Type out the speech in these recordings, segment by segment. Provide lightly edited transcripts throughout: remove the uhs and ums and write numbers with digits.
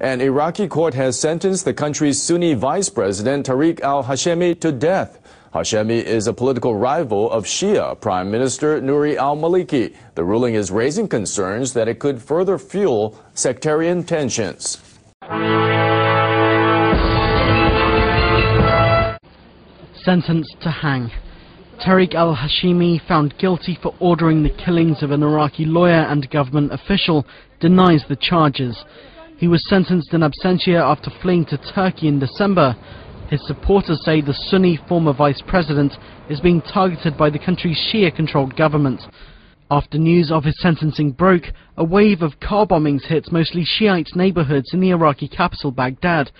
An Iraqi court has sentenced the country's Sunni vice president Tariq al-Hashemi to death. Hashemi is a political rival of Shia Prime Minister Nouri al-Maliki. The ruling is raising concerns that it could further fuel sectarian tensions. Sentenced to hang. Tariq al-Hashemi, found guilty for ordering the killings of an Iraqi lawyer and government official, denies the charges. He was sentenced in absentia after fleeing to Turkey in December. His supporters say the Sunni former vice president is being targeted by the country's Shia-controlled government. After news of his sentencing broke, a wave of car bombings hit mostly Shiite neighborhoods in the Iraqi capital, Baghdad.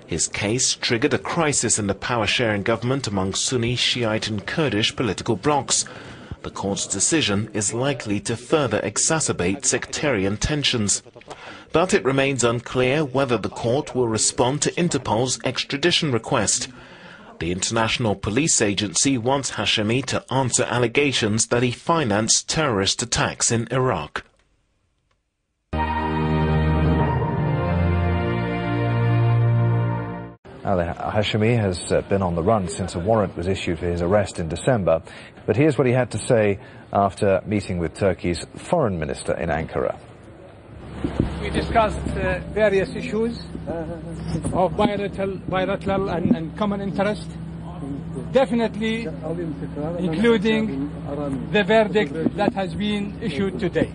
His case triggered a crisis in the power-sharing government among Sunni, Shiite and Kurdish political blocs. The court's decision is likely to further exacerbate sectarian tensions. But it remains unclear whether the court will respond to Interpol's extradition request. The International Police Agency wants Hashemi to answer allegations that he financed terrorist attacks in Iraq. Al-Hashemi has been on the run since a warrant was issued for his arrest in December. But here's what he had to say after meeting with Turkey's foreign minister in Ankara. We discussed various issues of bilateral and common interest, definitely including the verdict that has been issued today.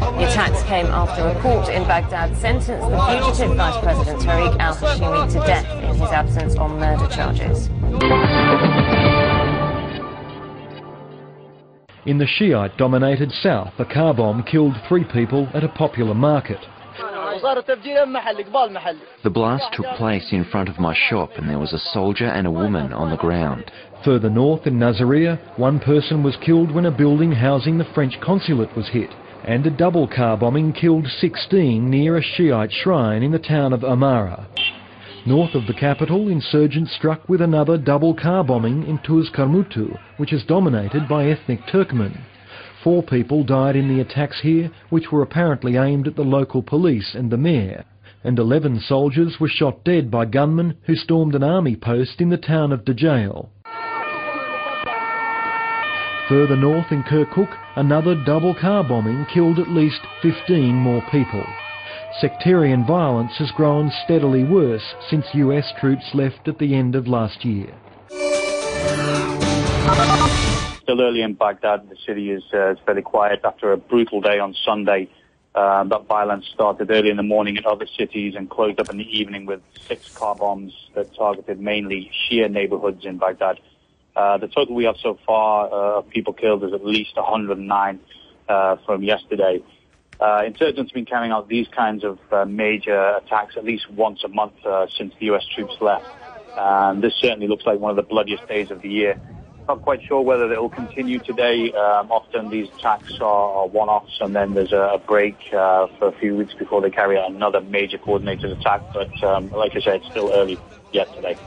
The attacks came after a court in Baghdad sentenced the fugitive Vice President Tariq al-Hashemi to death in his absence on murder charges. In the Shiite-dominated south, a car bomb killed 3 people at a popular market. The blast took place in front of my shop and there was a soldier and a woman on the ground. Further north in Nasiriyah, 1 person was killed when a building housing the French consulate was hit. And a double car bombing killed 16 near a Shiite shrine in the town of Amara. North of the capital, insurgents struck with another double car bombing in Tuz-Karmutu, which is dominated by ethnic Turkmen. 4 people died in the attacks here, which were apparently aimed at the local police and the mayor. And 11 soldiers were shot dead by gunmen who stormed an army post in the town of Djail. Further north in Kirkuk, another double car bombing killed at least 15 more people. Sectarian violence has grown steadily worse since US troops left at the end of last year. Still early in Baghdad, the city is fairly quiet after a brutal day on Sunday. That violence started early in the morning in other cities and closed up in the evening with 6 car bombs that targeted mainly Shia neighborhoods in Baghdad. The total we have so far of people killed is at least 109 from yesterday. Insurgents have been carrying out these kinds of major attacks at least once a month since the US troops left. This certainly looks like one of the bloodiest days of the year. Not quite sure whether they will continue today. Often these attacks are one-offs and then there's a break for a few weeks before they carry out another major coordinated attack. But like I said, it's still early yet today.